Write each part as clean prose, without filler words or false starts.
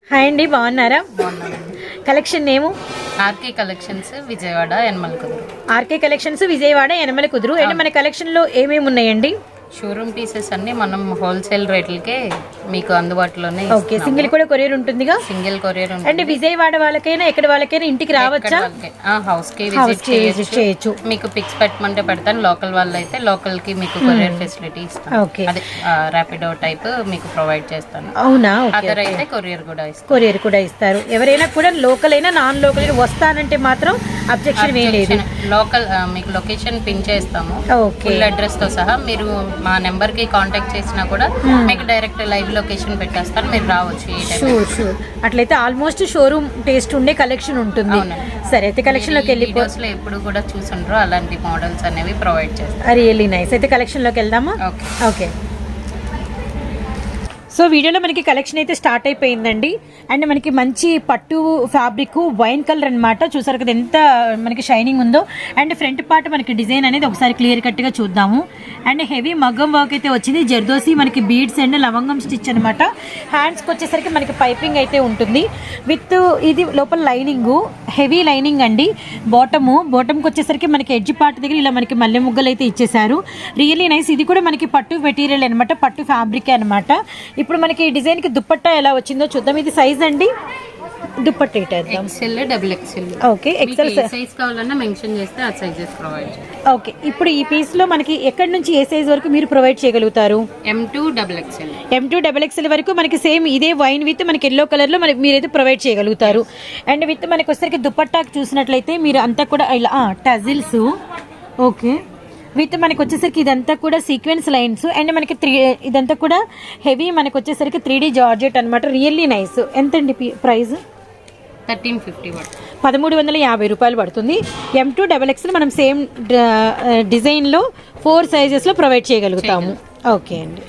Hi అండి, బాగున్నారా? Collection నేము RK collections Vijayawada Yanamalakuduru. RK collections Vijayawada Yanamala కుదురు. అంటే మన కలెక్షన్లో ఏమేమి ఉన్నాయండి? షోరూమ్ పీసెస్ అన్ని మనం హోల్సేల్ రేట్లకే మీకు అందుబాటులోనే. ఓకే, సింగిల్ కూడా కొరియర్ ఉంటుందిగా? సింగిల్ కొరియర్ ఉంటుంది. అంటే విజయవాడ వాళ్ళకైనా ఎక్కడ వాళ్ళకైనా ఇంటికి రావచ్చా? హౌస్ కి విజిట్ చేయొచ్చు. మీకు పిక్స్ పెట్టమంటే పెడతాను. లోకల్ వాళ్ళు అయితే లోకల్ కి మీకు కొరియర్ ఫెసిలిటీ ఇస్తాను. ఓకే, అదే ర్యాపిడో టైప్ మీకు ప్రొవైడ్ చేస్తాను. అవునా? అదర్ అయితే కొరియర్ కూడా ఇస్తాను. కొరియర్ కూడా ఇస్తారు. ఎవరైనా కూడా లోకల్ అయినా నాన్ లోకల్ అయినా వస్తానంటే మాత్రం అబ్జెక్షన్ ఏం లేదు. లోకల్ మీకు లొకేషన్ పిన్ చేస్తాము, ఫుల్ అడ్రస్ తో సహా. మీరు మా నెంబర్ కి కాంటాక్ట్ చేసినా కూడా మీకు డైరెక్ట్ లైవ్ లొకేషన్ పెట్టేస్తాను, మీరు రావచ్చు. షూర్. అట్లయితే ఆల్మోస్ట్ షోరూమ్ టేస్ట్ ఉండే కలెక్షన్ ఉంటుంది. సరే, అయితే కలెక్షన్ లోకి వెళ్ళి ఎప్పుడు కూడా చూసుండ్రు అలాంటి మోడల్స్ అనేవి ప్రొవైడ్ చేస్తాను. Really nice. అయితే కలెక్షన్ లోకి వెళ్దామా? ఓకే. సో వీడియోలో మనకి కలెక్షన్ అయితే స్టార్ట్ అయిపోయిందండి. అండ్ మనకి మంచి పట్టు ఫ్యాబ్రిక్ వైన్ కలర్ అనమాట. చూసారు కదా ఎంత మనకి షైనింగ్ ఉందో. అండ్ ఫ్రంట్ పార్ట్ మనకి డిజైన్ అనేది ఒకసారి క్లియర్ కట్గా చూద్దాము. అండ్ హెవీ మగ్గం వర్క్ అయితే వచ్చింది. జర్దోసి మనకి బీడ్స్ అండ్ లవంగం స్టిచ్ అనమాట. హ్యాండ్స్కి వచ్చేసరికి మనకి పైపింగ్ అయితే ఉంటుంది. విత్ ఇది లోపల లైనింగ్, హెవీ లైనింగ్ అండి. బాటమ్కి వచ్చేసరికి మనకి ఎడ్జ్ పార్ట్ దగ్గర ఇలా మనకి మల్లె ముగ్గలు అయితే ఇచ్చేసారు. Really nice. ఇది కూడా మనకి పట్టు మెటీరియల్ అనమాట, పట్టు ఫ్యాబ్రిక్ అనమాట. ఇప్పుడు మనకి డిజైన్ కి దుపట్టా ఎలా వచ్చిందో చూద్దాం. ఇది సైజ్ అండి, dupatta XL double XL. Okay, XL size కావాలన్నా మెన్షన్ చేస్తే ఆ సైజెస్ ప్రొవైడ్ చేస్తాం. ఓకే, ఇప్పుడు ఈ పీస్ లో మనకి ఎక్కడి నుంచి ఏ సైజ్ వరకు మీరు ప్రొవైడ్ చేయగలుగుతారు? M2 double XL. M2 double XL వరకు మనకి సేమ్ ఇదే వైన్ విత్ మనకి ఎల్లో కలర్ లో మీరైతే ప్రొవైడ్ చేయగలుగుతారు. అండ్ విత్ మనకి వచ్చేసరికి దుపట్టాకి చూసినట్లయితే మీరు అంతా కూడా ఇలా టజిల్స్. ఓకే, విత్ మనకి వచ్చేసరికి ఇదంతా కూడా సీక్వెన్స్ లైన్స్. అండ్ మనకి ఇదంతా కూడా హెవీ మనకి వచ్చేసరికి 3D జార్జెట్ అనమాట. Really nice. ఎంతండి ప్రైస్? 1350 రూపాయలు పడుతుంది. M2 డబల్ ఎక్స్ఎల్ మనం సేమ్ డిజైన్లో 4 సైజెస్లో ప్రొవైడ్ చేయగలుగుతాము. ఓకే అండి.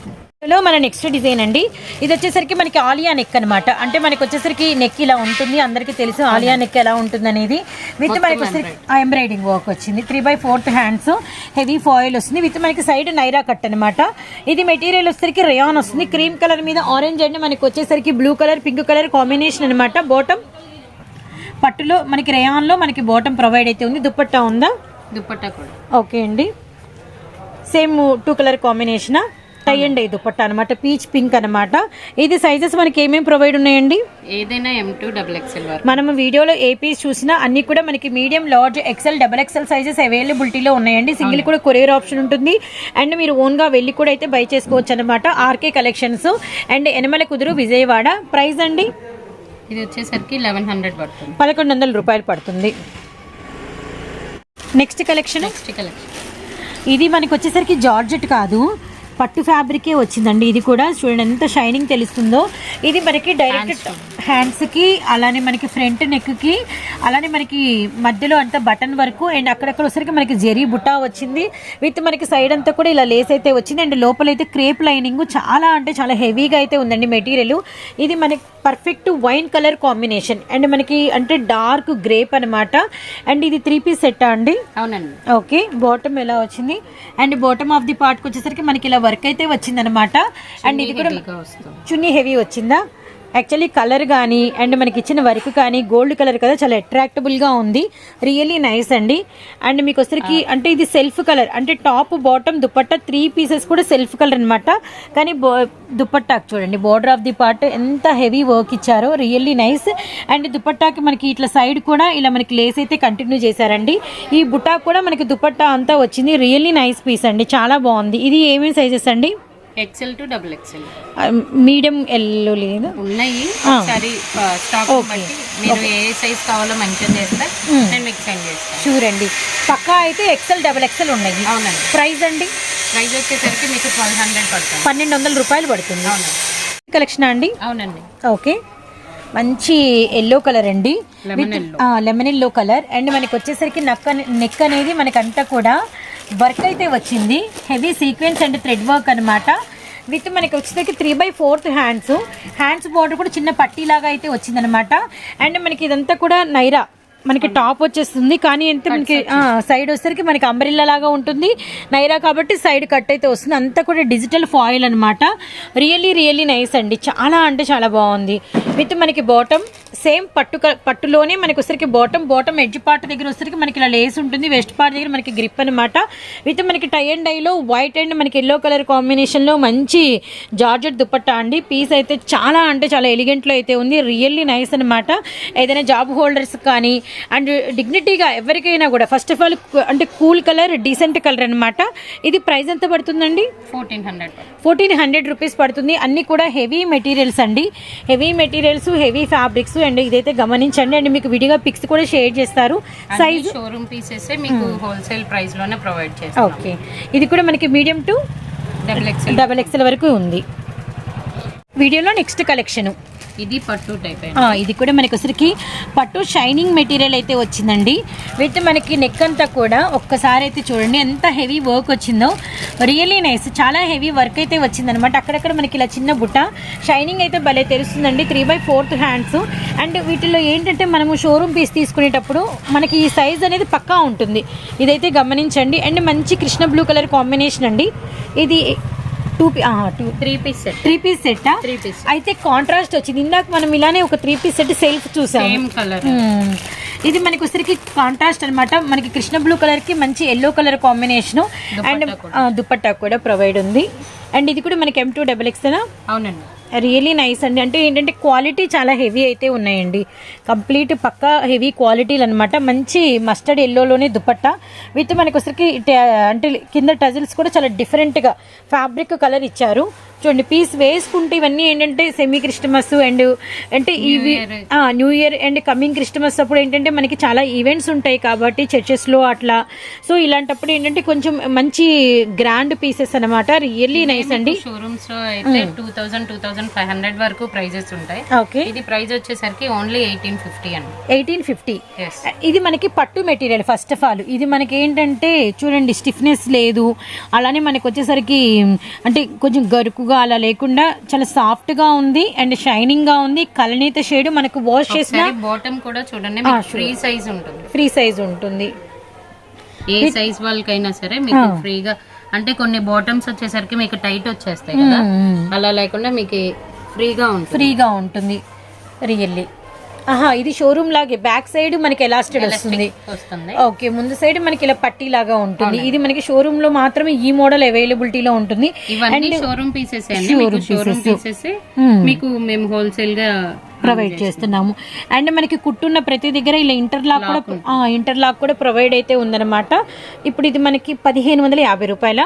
మన నెక్స్ట్ డిజైన్ అండి. ఇది వచ్చేసరికి మనకి ఆలియా నెక్ అనమాట. అంటే మనకి వచ్చేసరికి నెక్ ఇలా ఉంటుంది, అందరికీ తెలుసు ఆలియా నెక్ ఎలా ఉంటుంది అనేది. విత్ మనకి వచ్చేసరికి ఎంబ్రాయిడింగ్ వర్క్ వచ్చింది. 3/4 హ్యాండ్స్, హెవీ ఫాయిల్ వస్తుంది. విత్ మనకి సైడ్ నైరా కట్ అనమాట. ఇది మెటీరియల్ వచ్చేసరికి రేయాన్ వస్తుంది. క్రీమ్ కలర్ మీద ఆరెంజ్ అండ్ మనకి వచ్చేసరికి blue colour, pink colour combination అనమాట. బాటమ్ పట్టులో మనకి రేయాన్లో మనకి బాటమ్ ప్రొవైడ్ అయితే ఉంది. దుపట్టా ఉందా? దుపట్టా కూడా ఓకే అండి. Same 2 colour combination. Tie and అయ్యి దుపట్టా అనమాట, పీచ్ పింక్ అనమాట. ఇది సైజెస్ మనకి ఏమేమి ప్రొవైడ్ ఉన్నాయండి? ఏదైనా M2 డబుల్ ఎక్స్ఎల్. మనం వీడియోలో ఏ పీస్ చూసినా అన్ని కూడా మనకి medium, large, XL, double XL sizes అవైలబిలిటీలో ఉన్నాయండి. సింగిల్ కూడా కొరియర్ ఆప్షన్ ఉంటుంది. అండ్ మీరు ఓన్గా వెళ్ళి కూడా అయితే బై చేసుకోవచ్చు అనమాట. ఆర్కే కలెక్షన్స్ అండ్ యనమల కుదురు విజయవాడ. ప్రైస్ అండి ఇది వచ్చేసరికి 1100 పడుతుంది. 1100 రూపాయలు పడుతుంది. నెక్స్ట్ కలెక్షన్ ఇది మనకి వచ్చేసరికి జార్జెట్ కాదు, పట్టు ఫ్యాబ్రికే వచ్చిందండి. ఇది కూడా చూడండి ఎంత షైనింగ్ తెలుస్తుందో. ఇది మనకి డైరెక్ట్ హ్యాండ్స్కి, అలానే మనకి ఫ్రంట్ నెక్కి, అలానే మనకి మధ్యలో అంతా బటన్ వరకు. అండ్ అక్కడక్కడ వచ్చరికి మనకి జెరీ బుట్టా వచ్చింది. విత్ మనకి సైడ్ అంతా కూడా ఇలా లేస్ అయితే వచ్చింది. అండ్ లోపలైతే క్రేప్ లైనింగ్ చాలా అంటే చాలా హెవీగా అయితే ఉందండి మెటీరియల్. ఇది మనకి perfect wine colour combination. And మనకి అంటే డార్క్ గ్రేప్ అనమాట. అండ్ ఇది 3 పీస్ సెట్ అండి. అవునండి. ఓకే, బాటమ్ ఎలా వచ్చింది? అండ్ బాటమ్ ఆఫ్ ది పార్ట్కి వచ్చేసరికి మనకి ఇలా వర్క్ అయితే వచ్చిందనమాట. అండ్ ఇది కూడా చున్నీ హెవీ వచ్చిందా? యాక్చువల్లీ కలర్ కానీ అండ్ మనకి ఇచ్చిన వర్క్ కానీ గోల్డ్ కలర్ కదా, చాలా అట్రాక్టబుల్గా ఉంది. రియల్లీ నైస్ అండి. అండ్ మీకు వచ్చరికి అంటే ఇది సెల్ఫ్ కలర్, అంటే టాప్ బాటమ్ దుపట్టా 3 పీసెస్ కూడా సెల్ఫ్ కలర్ అనమాట. కానీ దుపట్టాకి చూడండి బార్డర్ ఆఫ్ ది పార్ట్ ఎంత హెవీ వర్క్ ఇచ్చారో. Really nice. అండ్ దుపట్టాకి మనకి ఇట్లా సైడ్ కూడా ఇలా మనకి లేస్ అయితే కంటిన్యూ చేశారండి. ఈ బుట్టా కూడా మనకి దుపట్టా అంతా వచ్చింది. రియల్లీ నైస్ పీస్ అండి, చాలా బాగుంది. ఇది ఏమేమి సైజెస్ అండి? XL to double XL. Medium yellow లేదు ఉన్నాయి. ఒకసారి స్టాక్ బట్టి మీరు ఏ సైజ్ కావాలో మెన్షన్ చేస్తే నేను మీకు సెండ్ చేస్తాను. చూడండి పక్కా అయితే ఎక్సెల్ డబుల్ ఎక్సెల్ ఉన్నాయి. అవునండి. ప్రైస్ అండి? ప్రైస్ వచ్చేసరికి మీకు 1200 పడుతుంది. 1200 రూపాయలు పడుతుంది. కలెక్షన్ అండి? అవునండి. ఓకే, మంచి ఎల్లో కలర్ అండి, లెమన్ ఎల్లో కలర్. అండ్ మనకి వచ్చేసరికి నెక్ అనేది మనకంతా కూడా వర్క్ అయితే వచ్చింది. Heavy sequence and thread work అనమాట. విత్ మనకి వచ్చేసరికి 3/4 హ్యాండ్స్ బార్డర్ కూడా చిన్న పట్టీలాగా అయితే వచ్చిందనమాట. అండ్ మనకి ఇదంతా కూడా నైరా మనకి టాప్ వచ్చేస్తుంది, కానీ ఎంత మనకి సైడ్ వచ్చేసరికి మనకి అంబ్రిల్లా లాగా ఉంటుంది, నైరా కాబట్టి సైడ్ కట్ అయితే వస్తుంది. అంతా కూడా డిజిటల్ ఫాయిల్ అనమాట. రియల్లీ నైస్ అండి, చాలా అంటే చాలా బాగుంది. విత్ మనకి బాటమ్ సేమ్ పట్టులోనే మనకి వచ్చరికి బాటమ్ ఎడ్జ్ పార్ట్ దగ్గర వచ్చరికి మనకి ఇలా లేస్ ఉంటుంది, వెస్ట్ పార్ట్ దగ్గర మనకి గ్రిప్ అనమాట. విత్ మనకి టై అండ్ డైలో వైట్ అండ్ మనకి ఎల్లో కలర్ కాంబినేషన్లో మంచి జార్జెట్ దుపట్టా అండి. పీస్ అయితే చాలా అంటే చాలా ఎలిగెంట్లో అయితే ఉంది, రియల్లీ నైస్ అనమాట. ఏదైనా జాబ్ హోల్డర్స్ కానీ అండ్ డిగ్నిటీగా ఎవరికైనా కూడా ఫస్ట్ ఆఫ్ ఆల్ అంటే కూల్ కలర్, డీసెంట్ కలర్ అనమాట. ఇది ప్రైస్ ఎంత పడుతుందండి? 1400 రూపీస్ పడుతుంది. అన్ని కూడా హెవీ మెటీరియల్స్ అండి, heavy materials, heavy fabrics. And ఇదైతే గమనించండి. అండ్ మీకు విడిగా పిక్స్ కూడా షేర్ చేస్తారు. సైజ్ షోరూమ్ పీసెస్ మీకు హోల్సేల్ ప్రైస్ లోనే ప్రొవైడ్ చేస్తాం. ఓకే, ఇది కూడా మనకి మీడియం టు డబల్ ఎక్స్ఎల్ వరకు ఉంది. వీడియోలో నెక్స్ట్ కలెక్షన్ ఇది పట్టు టైప్. ఇది కూడా మనకి వచ్చరికి పట్టు షైనింగ్ మెటీరియల్ అయితే వచ్చిందండి. విత్ మనకి నెక్ అంతా కూడా ఒక్కసారి అయితే చూడండి ఎంత హెవీ వర్క్ వచ్చిందో, రియల్లీ నైస్. చాలా హెవీ వర్క్ అయితే వచ్చిందనమాట. అక్కడక్కడ మనకి ఇలా చిన్న బుట్ట షైనింగ్ అయితే భలే తెలుస్తుందండి. 3/4 హ్యాండ్స్. అండ్ వీటిలో ఏంటంటే మనము షోరూమ్ పీస్ తీసుకునేటప్పుడు మనకి ఈ సైజ్ అనేది పక్కా ఉంటుంది, ఇదైతే గమనించండి. అండ్ మంచి కృష్ణ బ్లూ కలర్ కాంబినేషన్ అండి. ఇది 3 పీస్ సెట్ అయితే కాంట్రాస్ట్ వచ్చింది. ఇందాక మనం ఇలానే ఒక 3 పీస్ సెట్ సెల్ఫ్ చూసాం. ఇది మనకి వచ్చరికి కాంట్రాస్ట్ అనమాట. మనకి కృష్ణ బ్లూ కలర్ కి మంచి yellow colour combination and dupatta కూడా ప్రొవైడ్ ఉంది. అండ్ ఇది కూడా మనకి M2XX. అవునండి, రియలీ నైస్ అండి. అంటే ఏంటంటే క్వాలిటీ చాలా హెవీ అయితే ఉన్నాయండి, కంప్లీట్ పక్కా హెవీ క్వాలిటీలు అనమాట. మంచి మస్టర్డ్ ఎల్లోలోనే దుపట్టా విత్ మనకి వచ్చరికి అంటే కింద టజిల్స్ కూడా చాలా డిఫరెంట్గా ఫ్యాబ్రిక్ కలర్ ఇచ్చారు. చూడండి పీస్ వేసుకుంటే ఇవన్నీ ఏంటంటే సెమీ క్రిస్టమస్ అండ్ అంటే ఇవి new year and coming Christmas అప్పుడు ఏంటంటే మనకి చాలా ఈవెంట్స్ ఉంటాయి కాబట్టి చర్చెస్లో అట్లా. సో ఇలాంటప్పుడు ఏంటంటే కొంచెం మంచి గ్రాండ్ పీసెస్ అనమాట. రియల్లీ నైస్ అండి. షోరూమ్స్ లో అయితే 2000-2500 వరకు ప్రైజెస్ ఉంటాయి. ఓకే, ఇది ప్రైస్ వచ్చేసరికి ఓన్లీ 1850 అండి. 1850. ఇది మనకి పట్టు మెటీరియల్. ఫస్ట్ ఆఫ్ ఆల్ ఇది మనకి ఏంటంటే చూడండి స్టిఫ్నెస్ లేదు, అలానే మనకి వచ్చేసరికి అంటే కొంచెం గరుకుగా అలా లేకుండా చాలా సాఫ్ట్ గా ఉంది అండ్ షైనింగ్ గా ఉంది. కలనీత షేడ్ మనకు వాష్ చేసిన బాటమ్ కూడా చూడండి ఫ్రీ సైజ్ ఉంటుంది. ఏ సైజ్ వాళ్ళకైనా సరే మీకు ఫ్రీగా, అంటే కొన్ని బాటమ్స్ వచ్చేసరికి మీకు టైట్ వచ్చేస్తాయి కదా, అలా లేకుండా మీకు ఫ్రీగా ఉంటుంది రియల్లీ. ఇది షోరూమ్ లాగే బ్యాక్ సైడ్ మనకి ఎలాస్టెడ్ వస్తుంది. ఓకే, ముందు సైడ్ మనకి ఇలా పట్టీ లాగా ఉంటుంది. ఇది మనకి షోరూమ్ లో మాత్రమే ఈ మోడల్ అవైలబిలిటీలో ఉంటుంది. ఇవన్నీ షోరూమ్ పీసెస్ మీకు మేము హోల్సేల్ గా ప్రొవైడ్ చేస్తున్నాము. అండ్ మనకి కుట్టున్న ప్రతి దగ్గర ఇలా ఇంటర్లాక్ కూడా ప్రొవైడ్ అయితే ఉందన్నమాట. ఇప్పుడు ఇది మనకి 1550 రూపాయల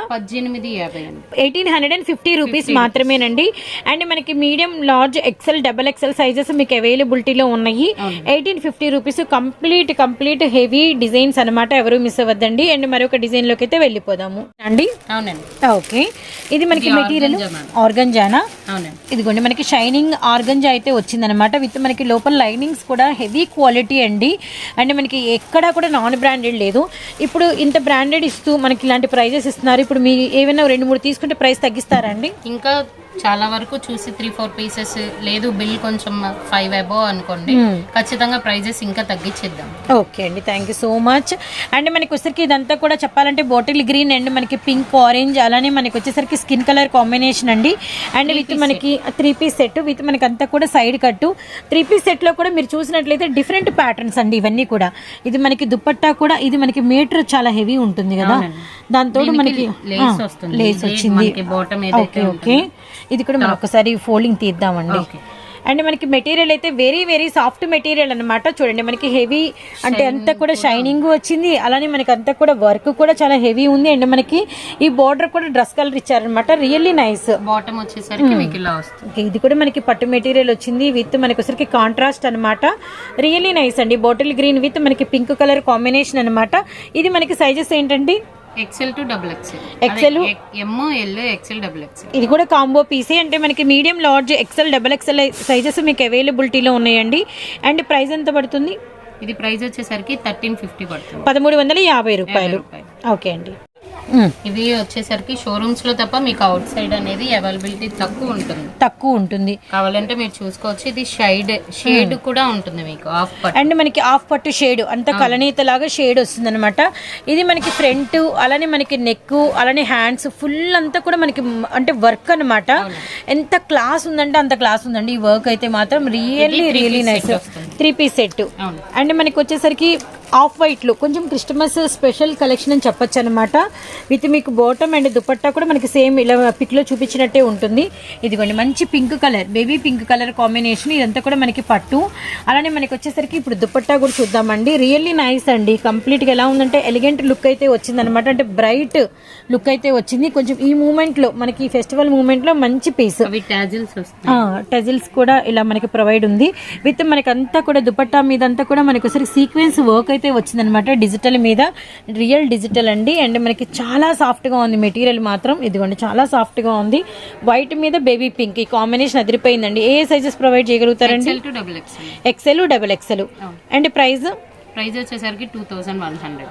1850 రూపీస్ మాత్రమేనండి. అండ్ మనకి medium, large, XL, double XL sizes మీకు అవైలబిలిటీలో ఉన్నాయి. 1850 రూపీస్. కంప్లీట్ హెవీ డిజైన్స్ అనమాట, ఎవరు మిస్ అవ్వద్దండి. అండ్ మరొక డిజైన్ లోకి అయితే వెళ్ళిపోదాము అండి. అవునండి, ఓకే. ఇది మనకి మెటీరియల్ ఆర్గంజానా. ఇదిగోండి మనకి షైనింగ్ ఆర్గంజా అయితే వచ్చిందనమాట. విత్ మనకి లోపల లైనింగ్స్ కూడా హెవీ క్వాలిటీ అండి. అండ్ మనకి ఎక్కడా కూడా నాన్ బ్రాండెడ్ లేదు. ఇప్పుడు ఇంత బ్రాండెడ్ ఇస్తూ మనకి ఇలాంటి ప్రైజెస్ ఇస్తున్నారు. ఇప్పుడు మీరు ఏమైనా 2-3 తీసుకుంటే ప్రైస్ తగ్గిస్తారా అండి? ఇంకా చాలా వరకు చూసి 3-4 పీసెస్ లేదు, బిల్ కొంచెం 5 అబోవ్ అనుకోండి, ఖచ్చితంగా ప్రైజెస్ ఇంకా తగ్గించేద్దాం. ఓకే అండి, thank you so much. And మనకి వచ్చేసరికి ఇదంతా కూడా చెప్పాలంటే బాటిల్ గ్రీన్ అండ్ మనకి పింక్, ఆరెంజ్, అలానే మనకి వచ్చేసరికి స్కిన్ కలర్ కాంబినేషన్ అండి. అండ్ విత్ మనకి 3 పీస్ సెట్ విత్ మనకి అంతా కూడా సైడ్ కట్టు. 3 పీస్ సెట్ లో కూడా మీరు చూసినట్లయితే డిఫరెంట్ ప్యాటర్న్స్ అండి ఇవన్నీ కూడా. ఇది మనకి దుపట్టా కూడా, ఇది మనకి మీటర్ చాలా హెవీ ఉంటుంది కదా, దాంతో మనకి లేస్ వచ్చింది. ఓకే, ఇది కూడా మనం ఒకసారి ఫోల్డింగ్ తీద్దామండి. అండ్ మనకి మెటీరియల్ అయితే వెరీ సాఫ్ట్ మెటీరియల్ అనమాట. చూడండి మనకి హెవీ అంటే అంతా కూడా షైనింగ్ వచ్చింది, అలానే మనకి అంతా కూడా వర్క్ కూడా చాలా హెవీ ఉంది. అండ్ మనకి ఈ బార్డర్ కూడా డ్రెస్ కలర్ ఇచ్చారనమాట. Really nice. బాటమ్ వచ్చేసరికి మీకు ఇలా వస్తుంది. ఇది కూడా మనకి పట్టు మెటీరియల్ వచ్చింది విత్ మనకి వచ్చరికి కాంట్రాస్ట్ అనమాట. రియల్లీ నైస్ అండి. బాటిల్ గ్రీన్ విత్ మనకి పింక్ కలర్ కాంబినేషన్ అనమాట. ఇది మనకి సైజెస్ ఏంటండి? XL to double XL. ఇది కూడా కాంబో పీసే. అంటే మనకి medium, large, XL, double XL sizes మీకు అవైలబిలిటీలో ఉన్నాయండి. అండ్ ప్రైస్ ఎంత పడుతుంది? ఇది ప్రైస్ వచ్చేసరికి 1350 పడుతుంది. 1350 రూపాయలు. ఓకే అండి. ఇవి వచ్చేసరికి షోరూమ్స్ లో తప్ప మీకు అవుట్ సైడ్ అనేది అవైలబిలిటీ తక్కువ ఉంటుంది. కావాలంటే మీరు చూసుకోవచ్చు. ఇది షేడ్ కూడా ఉంటుంది మీకు ఆఫ్ పట్టు. అండ్ మనకి ఆఫ్ పట్టు షేడ్ అంత కలనీత లాగా షేడ్ వస్తుంది అనమాట. ఇది మనకి ఫ్రంట్, అలానే మనకి నెక్, అలానే హ్యాండ్స్ ఫుల్ అంతా కూడా మనకి అంటే వర్క్ అనమాట. ఎంత క్లాస్ ఉందంటే అంత క్లాస్ ఉందండి ఈ వర్క్ అయితే మాత్రం. Really nice 3-piece set. And మనకి వచ్చేసరికి ఆఫ్ వైట్ లో కొంచెం క్రిస్టమస్ స్పెషల్ కలెక్షన్ అని చెప్పొచ్చు అనమాట. విత్ మీకు బాటమ్ అండ్ దుపట్టా కూడా మనకి సేమ్ ఇలా పిక్ లో చూపించినట్టే ఉంటుంది. ఇదిగోండి మంచి pink colour, baby pink colour combination. ఇదంతా కూడా మనకి పట్టు. అలానే మనకి వచ్చేసరికి ఇప్పుడు దుపట్టా కూడా చూద్దామండి. రియల్లీ నైస్ అండి. కంప్లీట్ గా ఎలా ఉందంటే ఎలిగెంట్ లుక్ అయితే వచ్చింది అనమాట. అంటే బ్రైట్ లుక్ అయితే వచ్చింది. కొంచెం ఈ మూమెంట్ లో మనకి ఫెస్టివల్ మూమెంట్ లో మంచి పీస్. టజిల్స్ కూడా ఇలా మనకి ప్రొవైడ్ ఉంది. విత్ మనకి అంతా కూడా దుపట్టా మీద అంతా కూడా మనకి ఒకసారి సీక్వెన్స్ వర్క్ అయితే వచ్చిందనమాట. డిజిటల్ మీద, రియల్ డిజిటల్ అండి. అండ్ మనకి చాలా సాఫ్ట్ గా ఉంది మెటీరియల్ మాత్రం. ఇదిగోండి చాలా సాఫ్ట్ గా ఉంది. వైట్ మీద బేబీ పింక్ ఈ కాంబినేషన్ అదిరిపోయిందండి. ఏ సైజెస్ ప్రొవైడ్ చేయగలుగుతారండి? XL, XXL. అండ్ ప్రైస్ వచ్చేసరికి 2100.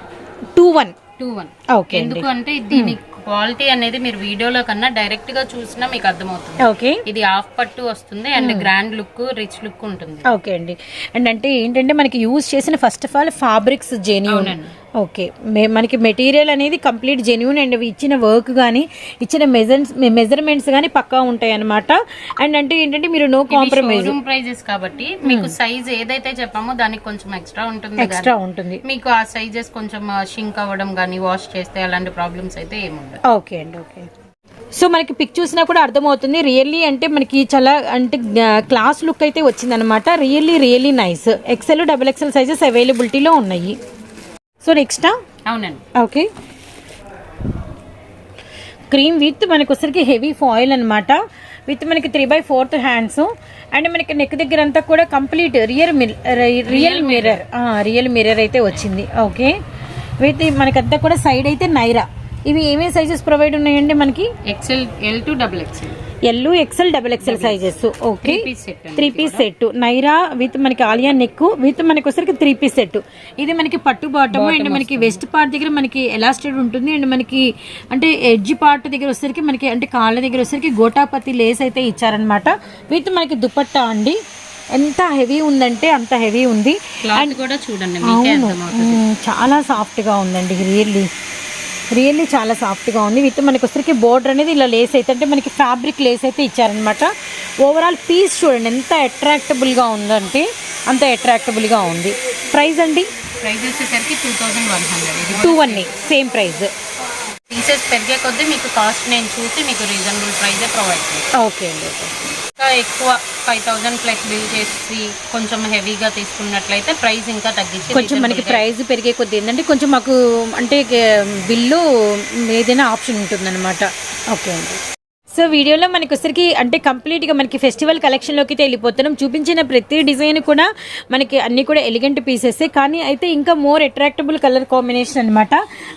21. ఓకే. ఎందుకు అంటే దీని క్వాలిటీ అనేది మీరు వీడియోలో కన్నా డైరెక్ట్ గా చూసినా మీకు అర్థమవుతుంది. ఓకే. ఇది ఆఫ్ పట్టు వస్తుంది and grand look, rich look ఉంటుంది. ఓకే అండి. అండ్ అంటే ఏంటంటే మనకి యూజ్ చేసిన first of all fabrics genuine. Okay. మనకి మెటీరియల్ అనేది కంప్లీట్ జెన్యూన్ అండ్ ఇచ్చిన వర్క్ కానీ ఇచ్చిన మెజర్మెంట్స్ కానీ పక్కా ఉంటాయి అనమాట. అండ్ అంటే ఏంటంటే మీరు నో కాంప్రమైజ్. ప్రైజెస్ కాబట్టి మీకు సైజ్ ఏదైతే చెప్పామో దానికి కొంచెం ఎక్స్ట్రా ఉంటుంది. మీకు ఆ సైజెస్ కొంచెం షింక్ అవ్వడం కానీ వాష్ చేస్తే అలాంటి ప్రాబ్లమ్స్ అయితే ఏముండదు. ఓకే అండి. ఓకే. సో మనకి పిక్ చూసినా కూడా అర్థమవుతుంది. రియల్లీ అంటే మనకి చాలా అంటే క్లాస్ లుక్ అయితే వచ్చింది అనమాట. Really nice. XL, XXL sizes అవైలబిలిటీలో ఉన్నాయి. సో నెక్స్ట్ అవునండి. ఓకే. క్రీమ్ విత్ మనకి వచ్చరికి హెవీ ఫాయిల్ అనమాట. విత్ మనకి 3/4 హ్యాండ్స్. అండ్ మనకి నెక్ దగ్గర అంతా కూడా కంప్లీట్ రియల్ మిర్రర్ అయితే వచ్చింది. ఓకే. విత్ మనకంతా కూడా సైడ్ అయితే నైరా. ఇవి ఏమేమి సైజెస్ ప్రొవైడ్ ఉన్నాయండి మనకి? L to XXL. XL, XXL sizes. Okay. 3-piece set Naira with మనకి ఆలియా నెక్ విత్ మనకి వచ్చరికి 3-piece సెట్. ఇది మనకి పట్టు బాటమ్ అండ్ మనకి వెస్ట్ పార్ట్ దగ్గర మనకి ఎలాస్టెడ్ ఉంటుంది. అండ్ మనకి అంటే ఎడ్జ్ పార్ట్ దగ్గర వచ్చరికి మనకి అంటే కాళ్ళ దగ్గర వచ్చరికి గోటాపతి లేస్ అయితే ఇచ్చారనమాట. విత్ మనకి దుపట్టా అండి. ఎంత హెవీ ఉందంటే అంత హెవీ ఉంది. అండ్ కూడా చూడండి చాలా సాఫ్ట్ గా ఉందండి. రియల్లీ చాలా సాఫ్ట్గా ఉంది. విత్ మనకి వచ్చరికి బోర్డర్ అనేది ఇలా లేస్ అయితే అంటే మనకి ఫ్యాబ్రిక్ లేస్ అయితే ఇచ్చారనమాట. ఓవరాల్ పీస్ చూడండి ఎంత అట్రాక్టబుల్గా ఉందంటే అంత అట్రాక్టబుల్గా ఉంది. ప్రైస్ అండి? ప్రైస్ వచ్చేసరికి 2100. 218 సేమ్ ప్రైస్. పీసెస్ పెరిగే కొద్దీ మీకు కాస్ట్ నేను చూసి మీకు రీజనబుల్ ప్రైజే ప్రొవైడ్ చేస్తాను. ఓకే అండి. ఇంకా ఎక్కువ 5000 ప్లస్ బిల్ చేసి కొంచెం హెవీగా తీసుకున్నట్లయితే ప్రైస్ ఇంకా తగ్గించి కొంచెం మనకి ప్రైస్ పెరిగే కొద్ది ఏంటంటే కొంచెం మాకు అంటే బిల్లు ఏదైనా ఆప్షన్ ఉంటుందన్నమాట. ఓకే అండి. సో వీడియోలో మనకి వచ్చరికి అంటే కంప్లీట్గా మనకి ఫెస్టివల్ కలెక్షన్లోకి అయితే వెళ్ళిపోతున్నాం. చూపించిన ప్రతి డిజైన్ కూడా మనకి అన్ని కూడా ఎలిగెంట్ పీసెస్. కానీ అయితే ఇంకా మోర్ అట్రాక్టబుల్ కలర్ కాంబినేషన్ అనమాట.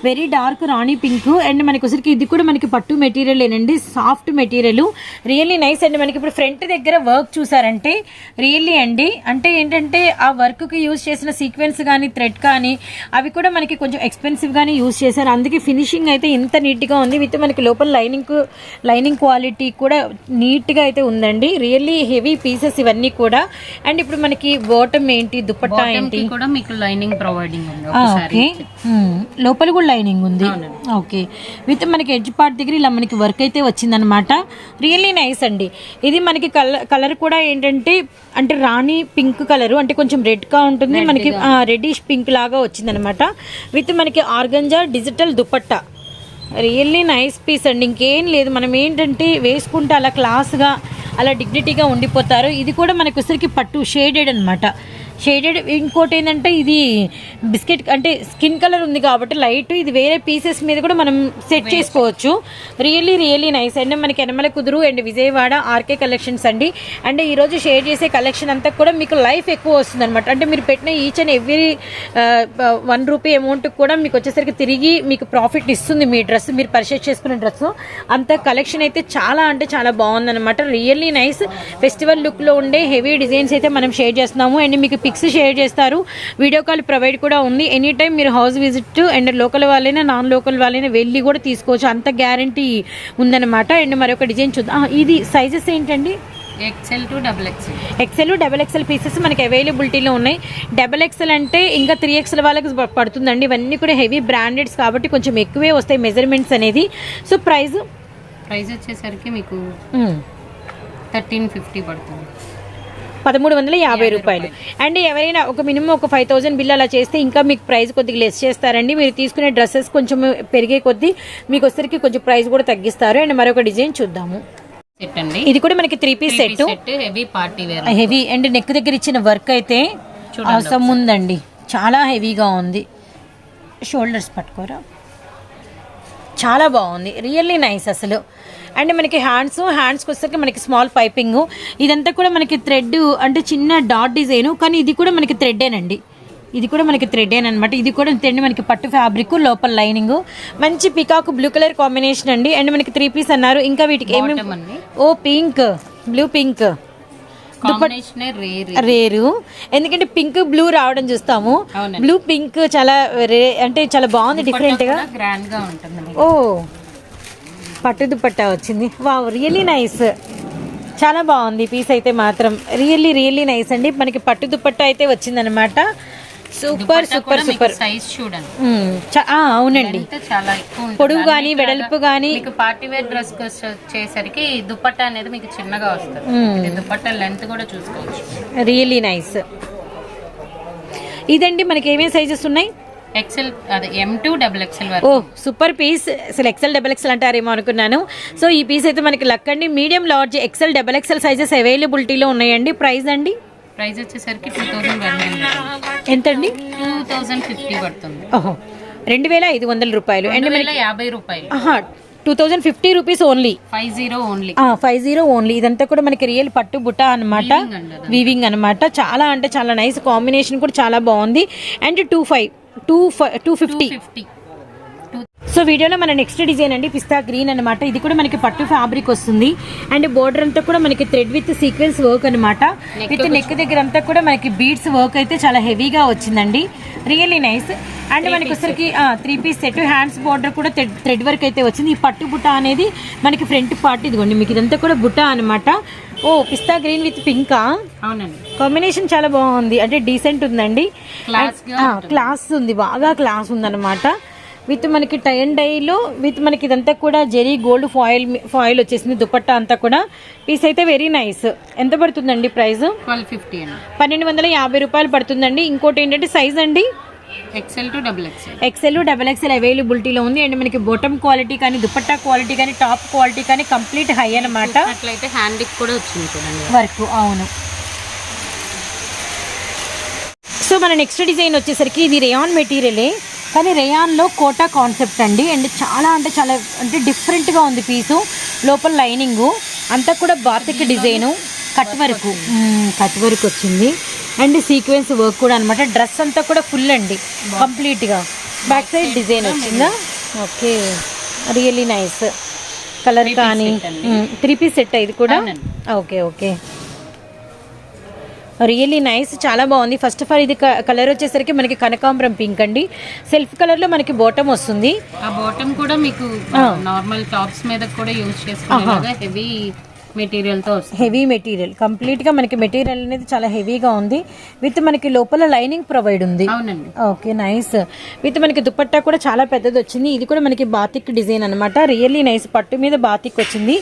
Very dark Rani pink. And మనకి వచ్చరికి ఇది కూడా మనకి పట్టు మెటీరియల్ ఏనండి. Soft material. రియల్లీ నైస్ అండి. మనకి ఇప్పుడు ఫ్రంట్ దగ్గర వర్క్ చూసారంటే రియల్లీ అండి అంటే ఏంటంటే ఆ వర్క్కి యూజ్ చేసిన సీక్వెన్స్ కానీ థ్రెడ్ కానీ అవి కూడా మనకి కొంచెం ఎక్స్పెన్సివ్గానే యూజ్ చేశారు. అందుకే ఫినిషింగ్ అయితే ఇంత నీట్గా ఉంది. విత్ మనకి లోపల లైనింగ్ క్వాలిటీ కూడా నీట్గా అయితే ఉందండి. రియల్లీ హెవీ పీసెస్ ఇవన్నీ కూడా. అండ్ ఇప్పుడు మనకి బాటమ్ ఏంటి, దుపట్టా ఏంటి కూడా మీకు లైనింగ్ ప్రొవైడింగ్ ఉంది. ఓకే. లోపల కూడా లైనింగ్ ఉంది. ఓకే. విత్ మనకి ఎడ్జ్ పార్ట్ దగ్గర ఇలా మనకి వర్క్ అయితే వచ్చిందనమాట. రియల్లీ నైస్ అండి. ఇది మనకి కలర్ కూడా ఏంటంటే అంటే రాణి పింక్ కలర్ అంటే కొంచెం రెడ్ గా ఉంటుంది. మనకి రెడ్డిష్ పింక్ లాగా వచ్చిందనమాట. విత్ మనకి organza digital dupatta. Really nice piece అండి. ఇంకేం లేదు, మనం ఏంటంటే వేసుకుంటే అలా క్లాస్గా అలా డిగ్నిటీగా ఉండిపోతారు. ఇది కూడా మనకి వచ్చరికి పట్టు షేడెడ్ అనమాట. షేడెడ్. ఇంకోటి ఏంటంటే ఇది బిస్కెట్ అంటే స్కిన్ కలర్ ఉంది కాబట్టి లైట్. ఇది వేరే పీసెస్ మీద కూడా మనం సెట్ చేసుకోవచ్చు. రియల్లీ నైస్ అండి. మనకి ఎనమల కుదురు అండ్ విజయవాడ ఆర్కే కలెక్షన్స్ అండి. అండ్ ఈరోజు షేర్ చేసే కలెక్షన్ అంతా కూడా మీకు లైఫ్ ఎక్కువ వస్తుంది అనమాట. అంటే మీరు పెట్టిన ఈచ్ అండ్ ఎవ్రీ ₹1 అమౌంట్ కూడా మీకు వచ్చేసరికి తిరిగి మీకు ప్రాఫిట్ ఇస్తుంది మీ డ్రెస్, మీరు పర్చేస్ చేసుకునే డ్రెస్. అంత కలెక్షన్ అయితే చాలా అంటే చాలా బాగుందన్నమాట. Really nice. ఫెస్టివల్ లుక్లో ఉండే హెవీ డిజైన్స్ అయితే మనం షేర్ చేస్తున్నాము. అండ్ మీకు పిక్స్ షేర్ చేస్తారు, వీడియో కాల్ ప్రొవైడ్ కూడా ఉంది. ఎనీ టైం మీరు హౌస్ విజిట్ అండ్ లోకల్ వాళ్ళైనా నాన్ లోకల్ వాళ్ళైనా వెళ్ళి కూడా తీసుకోవచ్చు, అంత గ్యారంటీ ఉందన్నమాట. అండ్ మరొక డిజైన్ చూద్దాం. ఇది సైజెస్ ఏంటండి? XL to double XL. XL double XL pieces మనకి అవైలబిలిటీలో ఉన్నాయి. డబుల్ ఎక్సెల్ అంటే ఇంకా 3XL వాళ్ళకి పడుతుందండి. ఇవన్నీ కూడా హెవీ బ్రాండెడ్స్ కాబట్టి కొంచెం ఎక్కువే వస్తాయి మెజర్మెంట్స్ అనేది. సో ప్రైస్ వచ్చేసరికి మీకు 1350 పడుతుంది, 1350 రూపాయలు. అండ్ ఎవరైనా ఒక మినిమం ఒక 5000 బిల్ అలా చేస్తే ఇంకా మీకు ప్రైస్ కొద్దిగా లెస్ చేస్తారండి. మీరు తీసుకునే డ్రెస్సెస్ కొంచెం పెరిగే కొద్దీ మీకు వచ్చరికి కొంచెం ప్రైస్ కూడా తగ్గిస్తారు. అండ్ మరొక డిజైన్ చూద్దాము. సెట్ అండి, ఇది కూడా మనకి 3 piece set, heavy party wear, heavy and neck దగ్గర ఇచ్చిన వర్క్ అయితే అవసరం ఉందండి, చాలా హెవీగా ఉంది. షోల్డర్స్ పట్టుకోరా, చాలా బాగుంది, రియల్లీ నైస్ అసలు. అండ్ మనకి హ్యాండ్స్కి వచ్చేసరికి మనకి స్మాల్ పైపింగ్, ఇదంతా కూడా మనకి థ్రెడ్ అంటే చిన్న డాట్ డిజైన్, కానీ ఇది కూడా మనకి థ్రెడ్డేనండి, ఇది కూడా మనకి థ్రెడ్డేనమాట. ఇది కూడా థ్రెడ్ మనకి పట్టు ఫ్యాబ్రిక్, లోపల లైనింగ్, మంచి పికాక్ బ్లూ కలర్ కాంబినేషన్ అండి. అండ్ మనకి 3 పీస్ అన్నారు. ఇంకా వీటికి ఏమేమి? ఓ పింక్, బ్లూ పింక్ రేరు, ఎందుకంటే పింక్ బ్లూ రావడం చూస్తాము, బ్లూ పింక్ చాలా అంటే చాలా బాగుంది, డిఫరెంట్ గా, గ్రాండ్ గా ఉంటుంది. ఓ పట్టు దుపట్టా వచ్చింది, వావ్ రియల్లీ నైస్, చాలా బాగుంది పీస్ అయితే మాత్రం, రియల్లీ నైస్ అండి. మనకి పట్టు దుపట్టా అయితే వచ్చిందనమాట. Super super super. సైజ్ చూడండి, అవునండి, చాలా ఎక్కువ, పొడుగు గానీ వెడల్పు గానీ. మీకు పార్టీ వేర్ డ్రెస్ వచ్చేసరికి దుపట్టా అనేది మీకు చిన్నగా వస్తుంది, దుపట్టా లెంత్ కూడా చూసుకోవచ్చు. Really nice. ఇదండి మనకి ఏమేమి సైజెస్ ఉన్నాయి? ఎక్సెల్, అదే M2 డబుల్ ఎక్సెల్ వరకు. ఓ సూపర్ పీస్, అసలు ఎక్సెల్ డబుల్ ఎక్సెల్ అంటారేమో అనుకున్నాను. సో ఈ పీస్ అయితే మనకి లక్ అండి. Medium, large, XL, double XL sizes అవైలబిలిటీలో ఉన్నాయండి. ప్రైస్ అండి? ప్రైస్ వచ్చేసరికి 2100. ఎంతండి? 2050 పడుతుంది. ఓహో, 2500 రూపాయలు. అండ్ 2050 రూపాయలు. 2050 రూపీస్ ఓన్లీ. 50 ఓన్లీ. ఇదంతా కూడా మనకి రియల్ పట్టు బుట్ట అనమాట, వీవింగ్ అనమాట. చాలా అంటే చాలా నైస్ కాంబినేషన్ కూడా చాలా బాగుంది. అండ్ 250. సో వీడియోలో మన నెక్స్ట్ డిజైన్ అండి పిస్తా గ్రీన్ అనమాట. ఇది కూడా మనకి పట్టు ఫ్యాబ్రిక్ వస్తుంది. అండ్ బోర్డర్ అంతా కూడా మనకి థ్రెడ్ విత్ సీక్వెన్స్ వర్క్ అనమాట. విత్ నెక్ దగ్గర అంతా కూడా మనకి బీడ్స్ వర్క్ అయితే చాలా హెవీగా వచ్చిందండి, రియల్లీ నైస్. అండ్ మనకి వచ్చరికి 3 పీస్ సెట్, హ్యాండ్స్ బోర్డర్ కూడా థ్రెడ్ వర్క్ అయితే వచ్చింది. ఈ పట్టు బుట్ట అనేది మనకి ఫ్రంట్ పార్ట్, ఇదిగోండి మీకు ఇదంతా కూడా బుట్ట అనమాట. ఓ పిస్తా గ్రీన్ విత్ పింకా, అవునండి, కాంబినేషన్ చాలా బాగుంది, అంటే డీసెంట్ ఉందండి, క్లాస్ ఉంది, బాగా క్లాస్ ఉందన్నమాట. విత్ మనకి టై అండ్ డైలో విత్ మనకి ఇదంతా కూడా జెరీ గోల్డ్ ఫాయిల్ వచ్చేసింది, దుపట్టా అంతా కూడా. పీస్ అయితే వెరీ నైస్. ఎంత పడుతుందండి ప్రైస్? 1250 రూపాయలు పడుతుందండి. ఇంకోటి ఏంటంటే సైజ్ అండి ఎక్సెల్ టు డబుల్ ఎక్సెల్ అవైలబిలిటీలో ఉంది. అండ్ మనకి బాటమ్ క్వాలిటీ కానీ, దుపట్టా క్వాలిటీ కానీ, టాప్ క్వాలిటీ కానీ కంప్లీట్ హై అనమాట. అట్లయితే హ్యాండ్ కూడా వచ్చింది వర్క్, అవును. సో మన నెక్స్ట్ డిజైన్ వచ్చేసరికి ఇది రేయాన్ మెటీరియలే, కానీ రేయాన్లో కోటా కాన్సెప్ట్ అండి. అండ్ చాలా అంటే డిఫరెంట్గా ఉంది పీసు. లోపల లైనింగు అంతా కూడా బాతిక్ డిజైను, కట్ వర్క్ వచ్చింది. అండ్ సీక్వెన్స్ వర్క్ కూడా అనమాట. డ్రెస్ అంతా కూడా ఫుల్ అండి కంప్లీట్గా. బ్యాక్ సైడ్ డిజైన్ వచ్చిందా? Okay, really nice. కలర్ కానీ 3 పీస్ సెట్ ఇది కూడా. ఓకే, రియల్లీ నైస్, చాలా బాగుంది. ఫస్ట్ ఆఫ్ ఆల్ ఇది కలర్ వచ్చేసరికి మనకి కనకాంబరం పింక్ అండి. సెల్ఫ్ కలర్ లో మనకి బాటమ్ వస్తుంది. ఆ బాటమ్ కూడా మీకు నార్మల్ టాప్స్ మీద కూడా యూజ్ చేసుకునే హెవీ మెటీరియల్ తో వస్తుంది. హెవీ మెటీరియల్, కంప్లీట్ గా మనకి మెటీరియల్ అనేది చాలా హెవీగా ఉంది. విత్ మనకి లోపల లైనింగ్ ప్రొవైడ్ ఉంది. అవునండి, ఓకే నైస్. విత్ మనకి దుపట్టా కూడా చాలా పెద్దది వచ్చింది. ఇది కూడా మనకి బాతిక్ డిజైన్ అనమాట. రియల్లీ నైస్, పట్టు మీద బాతిక్ వచ్చింది.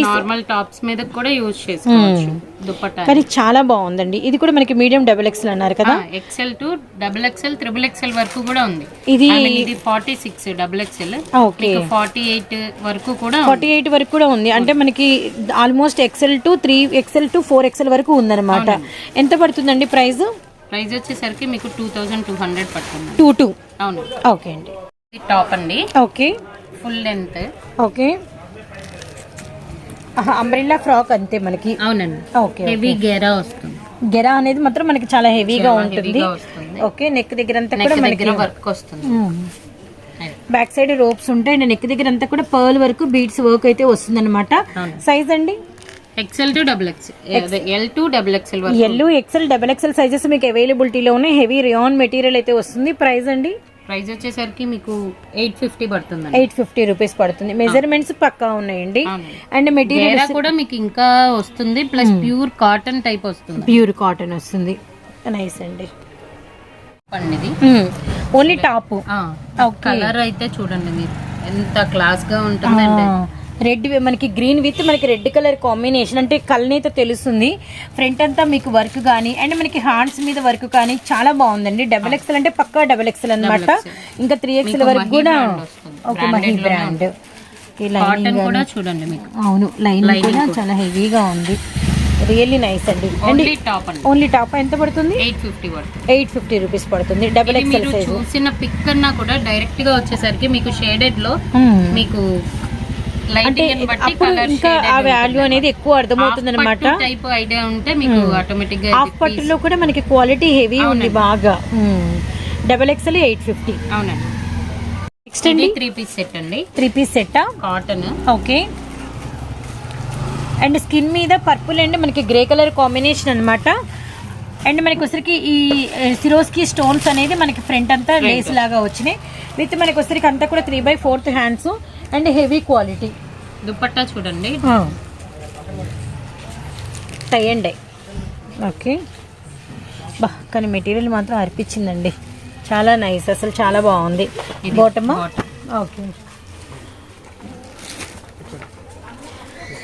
నార్మల్ టాప్స్ మీద కూడా యూజ్ చేసుకోవచ్చు దుపట్టా, కానీ చాలా బాగుందండి. ఇది కూడా మనకి మీడియం డబుల్ ఎక్సెల్ అన్నారు కదా, XL to double XL, triple XL వరకు కూడా ఉంది. ఇది 46 డబుల్ ఎక్సెల్, ఓకే 48 వరకు కూడా, 48 వరకు కూడా ఉంది. అంటే మనకి almost XL to 3XL to 4XL వరకు ఉందన్నమాట. ఎంత పడుతుందండి ప్రైస్? ప్రైస్ వచ్చేసరికి మీకు 2200 పడుతుంది. 22, అవును. ఓకే అండి. టాప్ అండి, okay full length, okay umbrella frock అంతే మనకి. అవునండి, ఓకే. హెవీ గెరా వస్తుంది. గెరా అనేది మాత్రం మనకి చాలా హెవీగా ఉంటుంది. ఓకే, నెక్ దగ్గర అంతా కూడా మనకి వర్క్ వస్తుంది. బ్యాక్ సైడ్ రోప్స్ ఉంటాయి. అండ్ నెక్ దగ్గర అంతా కూడా పర్ల్ వర్క్, బీడ్స్ వర్క్ అయితే వస్తుంది అనమాట. సైజ్ అండి XL to XXL, L to XXL వరకు. L XL double XL sizes మీకు అవైలబిలిటీలో ఉన్నాయి. హెవీ రియాన్ మెటీరియల్ అయితే వస్తుంది. ప్రైస్ అండి ప్రైస్ వచ్చేసరికి మీకు 850 పడుతుంది. 850 రూపీస్ పడుతుంది. మెజర్మెంట్స్ పక్కా ఉన్నాయండి. అండ్ మెటీరియల్ కూడా మీకు ఇంకా వస్తుంది. ప్లస్ ప్యూర్ కాటన్ టైప్ వస్తుంది. ప్యూర్ కాటన్ వస్తుంది. నైస్ అండి. పండిది ఓన్లీ టాప్. కలర్ అయితే చూడండి మీరు ఎంత క్లాస్ గా ఉంటుందండి. రెడ్ మనకి గ్రీన్ విత్ మనకి రెడ్ కలర్ కాంబినేషన్ అంటే కలనైతే తెలుస్తుంది. ఫ్రంట్ అంతా మీకు వర్క్ కానీ అండ్ మనకి హ్యాండ్స్ మీద వర్క్ కానీ చాలా బాగుందండి. డబల్ ఎక్స్ఎల్ అంటే పక్కా డబల్ ఎక్స్ఎల్ అనమాట. ఇంకా 3XL వరకు కూడా ఒక మహీ బ్రాండ్. కూడా చూడండి మీకు. అవును లైనింగ్ కూడా చాలా హెవీగా ఉంది. రియల్లీ నైస్ అండి. ఓన్లీ టాప్ ఎంత పడుతుంది? 850 రూపీస్ పడుతుంది. Double XL size. చూసిన పిక్ కన్నా కూడా డైరెక్ట్ గా వచ్చేసరికి మీకు షేడెడ్ లో మీకు ఇంకా ఆ వాల్యూ అనేది ఎక్కువ అర్థమవుతుంది అనమాట. టైప్ ఐడియా ఉంటే మీకు ఆటోమేటిక్ గా హాఫ్ పట్టులో కూడా మనకి క్వాలిటీ హెవీ ఉంది బాగా. Double XL 850. అవునండి. నెక్స్ట్ అండి 3 పీస్ సెట్ అండి. 3 piece set cotton. Okay. And skin మీద పర్పుల్ అండ్ మనకి గ్రే కలర్ కాంబినేషన్ అనమాట. అండ్ మనకి వచ్చరికి ఈ సిరోస్కి స్టోన్స్ అనేది మనకి ఫ్రంట్ అంతా లేస్ లాగా వచ్చినాయి. విత్ మనకి వచ్చరికి అంతా కూడా 3/4 hands and heavy quality. Dupatta చూడండి టై అండ్ డై. ఓకే బా కానీ మెటీరియల్ మాత్రం అర్పించిందండి. చాలా నైస్, అసలు చాలా బాగుంది. బాటమ్. ఓకే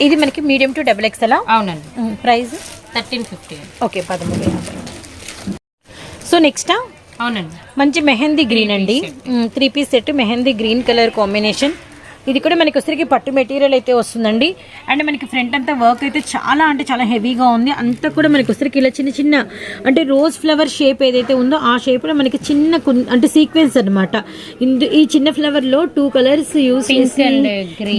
ఇది మనకి మీడియం టు డబల్ ఎక్స్ఎల్. అవునండి. ప్రైస్ 1350. ఓకే 1350. సో నెక్స్ట్ అవునండి మంచి మెహందీ గ్రీన్ అండి. 3 piece set mehndi green colour combination. ఇది కూడా మనకి వచ్చరికి పట్టు మెటీరియల్ అయితే వస్తుందండి. అండ్ మనకి ఫ్రంట్ అంతా వర్క్ అయితే చాలా అంటే చాలా హెవీగా ఉంది. అంతా కూడా మనకి వచ్చరికి ఇలా చిన్న చిన్న అంటే రోజ్ ఫ్లవర్ షేప్ ఏదైతే ఉందో ఆ షేప్లో మనకి చిన్న అంటే సీక్వెన్స్ అనమాట. ఈ చిన్న ఫ్లవర్ లో 2 కలర్స్ యూజ్ చేసి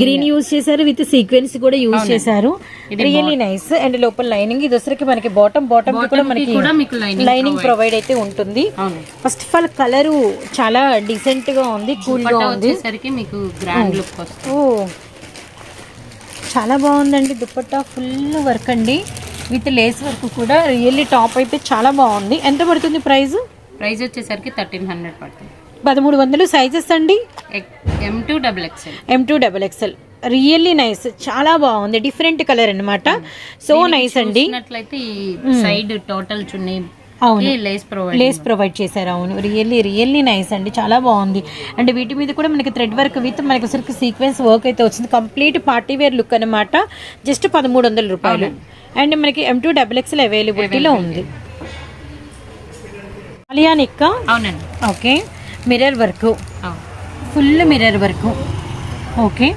గ్రీన్ యూజ్ చేశారు విత్ సీక్వెన్స్ కూడా యూజ్ చేశారు. Really nice. అండ్ లోపల లైనింగ్ ఇది వచ్చరికి మనకి బాటమ్ కూడా మనకి లైనింగ్ ప్రొవైడ్ అయితే ఉంటుంది. ఫస్ట్ ఆఫ్ ఆల్ కలర్ చాలా డీసెంట్ గా ఉంది, కూల్ గా ఉంది. చాలా బాగుందండి. దుపట్టా ఫుల్ వర్క్ అండి విత్ లేస్ వర్క్ కూడా. రియల్లీ టాప్ అయితే చాలా బాగుంది. ఎంత పడుతుంది ప్రైస్? ప్రైస్ వచ్చేసరికి 1300 పడుతుంది. 1300. సైజెస్ అండి M2 XXL. రియల్లీ నైస్, చాలా బాగుంది. డిఫరెంట్ కలర్ అన్నమాట. సో నైస్ అండి. సైడ్ టోటల్ చున్నీ అవును లేస్ ప్రొవైడ్ చేశారు. అవును రియల్లీ నైస్ అండి, చాలా బాగుంది. అండ్ వీటి మీద కూడా మనకి థ్రెడ్ వర్క్ విత్ మనకి ఒకసారి సీక్వెన్స్ వర్క్ అయితే వచ్చింది. కంప్లీట్ పార్టీ వేర్ లుక్ అనమాట. జస్ట్ 1300 రూపాయలు. అండ్ మనకి M2 XXL అవైలబిలిటీలో ఉంది. ఆలియా నిక్క. అవునండి. Okay mirror work, full mirror work. Okay.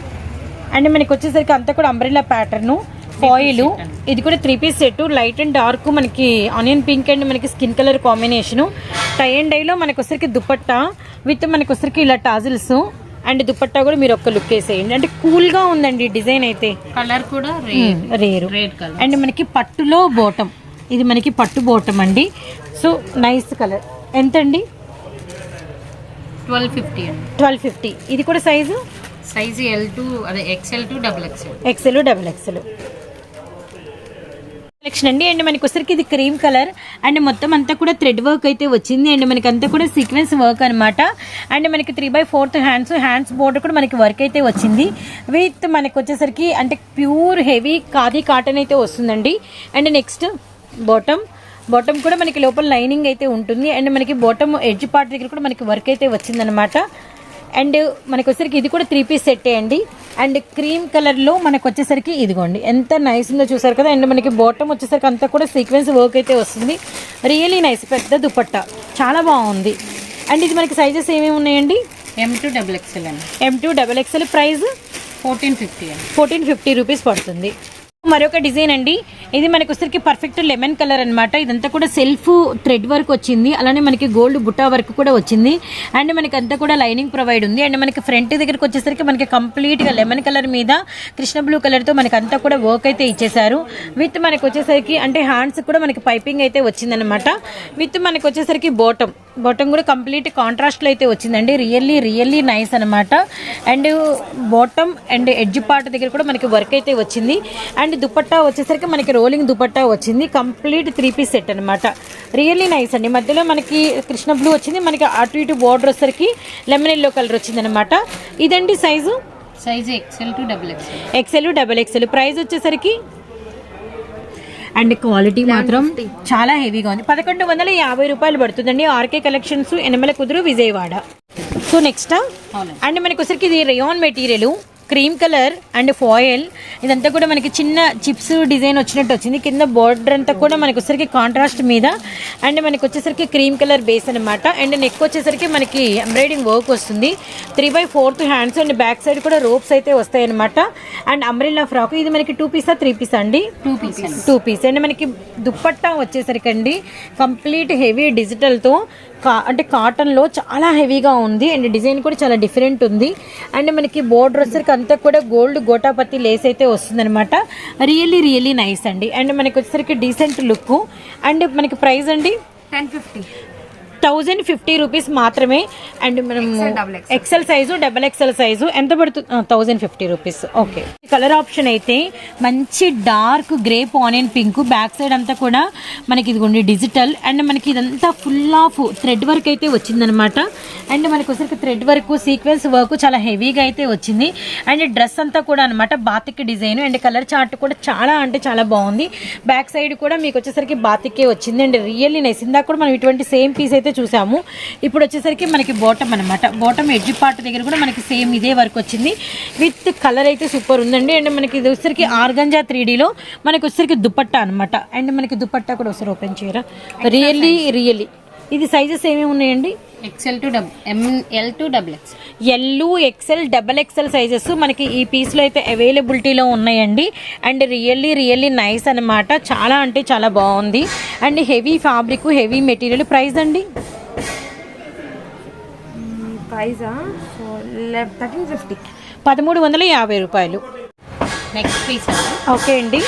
And మనకి వచ్చేసరికి అంతా కూడా అంబ్రెల్లా ప్యాటర్న్ ఫాయిల్. ఇది కూడా 3 piece set light and dark మనకి ఆనియన్ పింక్ అండ్ మనకి skin colour combination. Tie and డైలో మనకి వచ్చరికి దుపట్టా విత్ మనకి వచ్చరికి ఇలా టాజిల్స్ అండ్ దుపట్టా కూడా మీరు ఒక్క లుక్ వేసేయండి. అంటే కూల్ గా ఉందండి డిజైన్ అయితే. కలర్ కూడా రేరు. అండ్ మనకి పట్టులో బాటమ్, ఇది మనకి పట్టు బాటమ్ అండి. So nice colour. ఎంత అండి? 1250. ఇది కూడా size XL to XXL collection అండి. అండ్ మనకి వచ్చరికి ఇది క్రీమ్ కలర్ అండ్ మొత్తం అంతా కూడా థ్రెడ్ వర్క్ అయితే వచ్చింది. అండ్ మనకి అంతా కూడా సీక్వెన్స్ వర్క్ అనమాట. అండ్ మనకి 3/4 హ్యాండ్స్ బోర్డర్ కూడా మనకి వర్క్ అయితే వచ్చింది. విత్ మనకి వచ్చేసరికి అంటే ప్యూర్ హెవీ ఖాదీ కాటన్ అయితే వస్తుందండి. అండ్ నెక్స్ట్ బాటమ్ కూడా మనకి లోపల లైనింగ్ అయితే ఉంటుంది. అండ్ మనకి బాటమ్ ఎడ్జ్ పార్ట్ దగ్గర కూడా మనకి వర్క్ అయితే వచ్చిందనమాట. అండ్ మనకు వచ్చేసరికి ఇది కూడా 3 పీస్ సెట్ అండి. అండ్ క్రీమ్ కలర్లో మనకు వచ్చేసరికి ఇదిగోండి ఎంత నైస్ ఉందో చూసారు కదా. అండ్ మనకి బాటమ్ వచ్చేసరికి అంతా కూడా సీక్వెన్స్ వర్క్ అయితే వస్తుంది. రియల్లీ నైస్, పెద్ద దుపట్టా చాలా బాగుంది. అండ్ ఇది మనకి సైజెస్ ఏమేమి ఉన్నాయండి? M2 XXL. ప్రైస్ 1450 రూపీస్ పడుతుంది. మరొక డిజైన్ అండి. ఇది మనకి వచ్చరికి పర్ఫెక్ట్ లెమన్ కలర్ అనమాట. ఇదంతా కూడా సెల్ఫ్ థ్రెడ్ వర్క్ వచ్చింది. అలానే మనకి గోల్డ్ బుట్టా వర్క్ కూడా వచ్చింది. అండ్ మనకి అంతా కూడా లైనింగ్ ప్రొవైడ్ ఉంది. అండ్ మనకి ఫ్రంట్ దగ్గరకు వచ్చేసరికి మనకి కంప్లీట్ గా లెమన్ కలర్ మీద కృష్ణ బ్లూ కలర్ తో మనకి అంతా కూడా వర్క్ అయితే ఇచ్చేసారు. విత్ మనకి వచ్చేసరికి అంటే హ్యాండ్స్ కూడా మనకి పైపింగ్ అయితే వచ్చిందనమాట. విత్ మనకి వచ్చేసరికి బాటమ్ బాటమ్ కూడా కంప్లీట్ కాంట్రాస్ట్లో అయితే వచ్చిందండి. రియల్లీ నైస్ అనమాట. And bottom and edge part దగ్గర కూడా మనకి వర్క్ అయితే వచ్చింది. అండ్ దుపట్టా వచ్చేసరికి మనకి రోలింగ్ దుపట్టా వచ్చింది. కంప్లీట్ 3 పీస్ సెట్ అనమాట. రియల్లీ నైస్ అండి. మధ్యలో మనకి కృష్ణ బ్లూ వచ్చింది, మనకి అటు ఇటు బార్డర్ వచ్చేసరికి లెమన్ ఎల్లో కలర్ వచ్చింది అనమాట. ఇదండి size XL to double XL. Price వచ్చేసరికి అండ్ క్వాలిటీ మాత్రం చాలా హెవీగా ఉంది. 1150 రూపాయలు పడుతుందండి. ఆర్కే కలెక్షన్స్, ఎనమల కుదురు, విజయవాడ. సో నెక్స్ట్ అండ్ మనకి వచ్చరికి ఇది rayon material, cream colour and foil. ఇదంతా కూడా మనకి చిన్న చిప్స్ డిజైన్ వచ్చినట్టు వచ్చింది. కింద బార్డర్ అంతా కూడా మనకి వచ్చేసరికి కాంట్రాస్ట్ మీద అండ్ మనకి వచ్చేసరికి క్రీమ్ కలర్ బేస్ అనమాట. అండ్ నెక్ వచ్చేసరికి మనకి ఎంబ్రాయిడింగ్ వర్క్ వస్తుంది. 3/4 హ్యాండ్స్ అండ్ బ్యాక్ సైడ్ కూడా రోప్స్ అయితే వస్తాయి అనమాట. And umbrella frock. ఇది మనకి 2 పీసా 3 పీసా అండి? 2 పీస్. అండ్ మనకి దుప్పట్టా వచ్చేసరికి అండి కంప్లీట్ హెవీ డిజిటల్తో అంటే కాటన్లో చాలా హెవీగా ఉంది. అండ్ డిజైన్ కూడా చాలా డిఫరెంట్ ఉంది. అండ్ మనకి బోర్డర్ వచ్చేసరికి అంతా కూడా గోల్డ్ గోటాపత్తి లేస్ అయితే వస్తుందన్నమాట. రియల్లీ నైస్ అండి. అండ్ మనకి వచ్చేసరికి డీసెంట్ లుక్. అండ్ మనకి ప్రైస్ అండి 1050 రూపీస్ మాత్రమే. అండ్ మనం XL size, double XL size ఎంత పడుతుంది? 1050 రూపీస్. ఓకే. కలర్ ఆప్షన్ అయితే మంచి dark grape onion pink. Back side అంతా కూడా మనకి ఇదిగోండి డిజిటల్. అండ్ మనకి ఇదంతా ఫుల్ ఆఫ్ థ్రెడ్ వర్క్ అయితే వచ్చిందనమాట. అండ్ మనకి వచ్చరికి థ్రెడ్ వర్క్, సీక్వెన్స్ వర్క్ చాలా హెవీగా అయితే వచ్చింది. అండ్ డ్రెస్ అంతా కూడా అనమాట batik design. And colour chart కూడా చాలా అంటే చాలా బాగుంది. బ్యాక్ సైడ్ కూడా మీకు వచ్చేసరికి బాతికే వచ్చింది. And really nice. ఇందాక కూడా మనం ఇటువంటి సేమ్ పీస్ అయితే చూసాము. ఇప్పుడు వచ్చేసరికి మనకి బాటమ్ అనమాట. బాటమ్ ఎడ్జ్ పార్ట్ దగ్గర కూడా మనకి సేమ్ ఇదే వర్క్ వచ్చింది. విత్ కలర్ అయితే సూపర్ ఉందండి. అండ్ మనకి ఇది వచ్చేసరికి ఆర్గంజా 3Dలో మనకి వచ్చేసరికి దుపట్టా అనమాట. అండ్ మనకి దుపట్టా కూడా ఒకసారి ఓపెన్ చేయరా? రియల్లీ ఇది సైజెస్ ఏమేమి ఉన్నాయండి? L to double XL sizes మనకి ఈ పీస్లో అయితే అవైలబిలిటీలో ఉన్నాయండి. అండ్ రియల్లీ నైస్ అనమాట. చాలా అంటే చాలా బాగుంది. And heavy fabric, heavy material. Price అండి? 1350 రూపాయలు. నెక్స్ట్ పీస్ ఓకే అండి.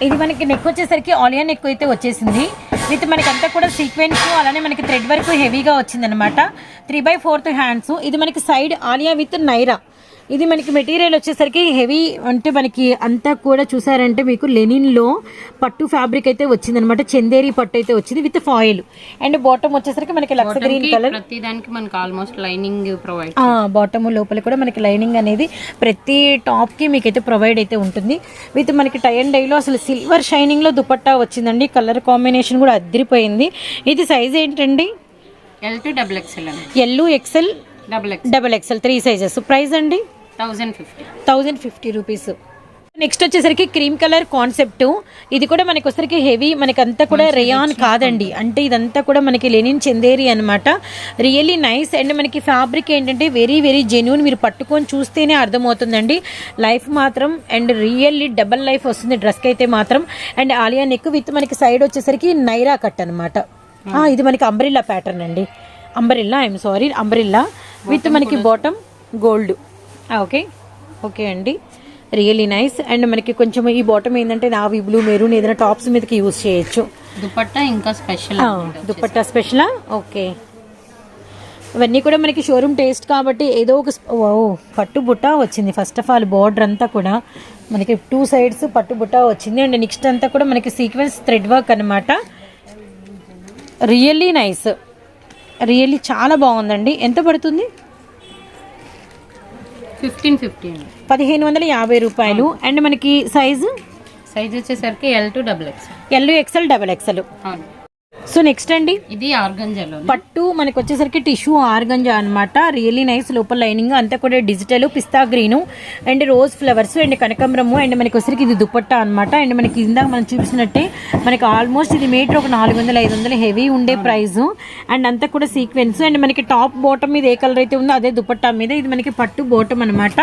ఇది మనకి నెక్ వచ్చేసరికి ఆలియన్ నెక్ అయితే వచ్చేసింది. విత్ మనకి అంతా కూడా సీక్వెన్స్, అలానే మనకి థ్రెడ్ వర్క్ హెవీగా వచ్చిందనమాట. 3/4 హ్యాండ్స్. ఇది మనకి సైడ్ ఆలియా విత్ నైరా. ఇది మనకి మెటీరియల్ వచ్చేసరికి హెవీ అంటే మనకి అంతా కూడా చూసారంటే మీకు లెనిన్లో పట్టు ఫ్యాబ్రిక్ అయితే వచ్చిందనమాట. చందేరి పట్టు అయితే వచ్చింది విత్ ఫాయిల్. అండ్ బాటమ్ వచ్చేసరికి మనకి లక్స్ గ్రీన్ కలర్. ప్రతిదానికి మనకి ఆల్మోస్ట్ లైనింగ్ ప్రొవైడ్. బాటమ్ లోపల కూడా మనకి లైనింగ్ అనేది ప్రతి టాప్ కి మీకైతే ప్రొవైడ్ అయితే ఉంటుంది. విత్ మనకి టై అండ్ డైలో అసలు సిల్వర్ షైనింగ్ లో దుపట్టా వచ్చిందండి. కలర్ కాంబినేషన్ కూడా అదిరిపోయింది. ఇది సైజ్ ఏంటండి? L to double XL. L, XL, double XL 3 sizes. Price అండి 1050 రూపీస్. నెక్స్ట్ వచ్చేసరికి క్రీమ్ కలర్ కాన్సెప్ట్. ఇది కూడా మనకి వచ్చేసరికి హెవీ, మనకి అంతా కూడా రేయాన్ కాదండి. అంటే ఇదంతా కూడా మనకి లెనిన్ చందేరి అనమాట. Really nice. అండ్ మనకి ఫ్యాబ్రిక్ ఏంటంటే వెరీ జెన్యూన్. మీరు పట్టుకొని చూస్తేనే అర్థమవుతుందండి. లైఫ్ మాత్రం అండ్ రియల్లీ డబల్ లైఫ్ వస్తుంది డ్రెస్కి అయితే మాత్రం. అండ్ ఆలియా నెక్ విత్ మనకి సైడ్ వచ్చేసరికి నైరా కట్ అనమాట. ఇది మనకి అంబ్రిల్లా ప్యాటర్న్ అండి. అంబ్రిల్లా విత్ మనకి బాటమ్ గోల్డ్. ఓకే అండి. Really nice. అండ్ మనకి కొంచెం ఈ బాటమ్ ఏంటంటే నావీ బ్లూ, మెరూన్ ఏదైనా టాప్స్ మీదకి యూజ్ చేయొచ్చు. దుపట్టా ఇంకా స్పెషల్. దుపట్టా స్పెషలా? ఓకే. ఇవన్నీ కూడా మనకి షోరూమ్ టేస్ట్ కాబట్టి ఏదో ఒక పట్టు బుట్ట వచ్చింది. ఫస్ట్ ఆఫ్ ఆల్ బార్డర్ అంతా కూడా మనకి 2 సైడ్స్ పట్టు బుట్ట వచ్చింది. అండ్ నెక్స్ట్ అంతా కూడా మనకి సీక్వెన్స్ థ్రెడ్ వర్క్ అనమాట. Really nice. రియల్లీ చాలా బాగుందండి. ఎంత పడుతుంది? 1550 రూపాయలు. అండ్ మనకి సైజ్ వచ్చేసరికి L to double XL. L, XL, double XL. So next అండి ఇది ఆర్గంజాలో పట్టు మనకి వచ్చేసరికి టిష్యూ ఆర్గంజా అనమాట. Really nice. లోపల లైనింగ్ అంతా కూడా డిజిటల్, పిస్తా green and rose flowers and కనకంబరము. అండ్ మనకి వచ్చేసరికి ఇది దుపట్టా అనమాట. అండ్ మనకి ఇందాక మనం చూపిస్తున్నట్టే మనకి ఆల్మోస్ట్ ఇది మీటర్ ఒక 400-500 హెవీ ఉండే ప్రైస్. అండ్ అంతా కూడా సీక్వెన్స్. అండ్ మనకి టాప్ బాటమ్ మీద ఏ కలర్ అయితే ఉందో అదే దుపట్టా మీద. ఇది మనకి పట్టు బాటమ్ అనమాట.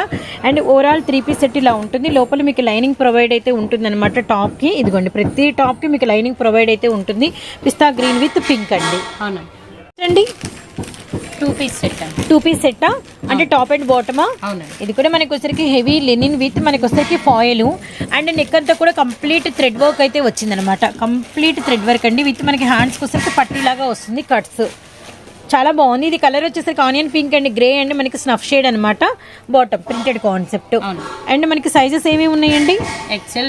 అండ్ ఓవరాల్ 3 పీస్ సెట్ ఇలా ఉంటుంది. లోపల మీకు లైనింగ్ ప్రొవైడ్ అయితే ఉంటుంది అనమాట. టాప్ కి ఇదిగోండి ప్రతి టాప్ కి మీకు లైనింగ్ ప్రొవైడ్ అయితే ఉంటుంది. పిస్తా గ్రీన్ విత్ పింక్ అండి. అవునండి. 2 పీస్ సెట్ అండి. 2 పీస్ సెట్టా అంటే టాప్ అండ్ బాటమా? అవునండి. ఇది కూడా మనకి వచ్చరికి హెవీ లెనిన్ విత్ మనకి వచ్చరికి ఫాయిల్ అండ్ నెక్ అంతా కూడా కంప్లీట్ థ్రెడ్ వర్క్ అయితే వచ్చిందనమాట. కంప్లీట్ థ్రెడ్ వర్క్ అండి విత్ మనకి హ్యాండ్స్కి వచ్చరికి పట్టీలాగా వస్తుంది కట్స్. చాలా బాగుంది. ఇది కలర్ వచ్చేసరికి onion pink and grey and మనకి స్నఫ్ షేడ్ అనమాట. బాటమ్ ప్రింటెడ్ కాన్సెప్ట్ అండ్ మనకి సైజెస్ ఏమేమి ఉన్నాయండి? XL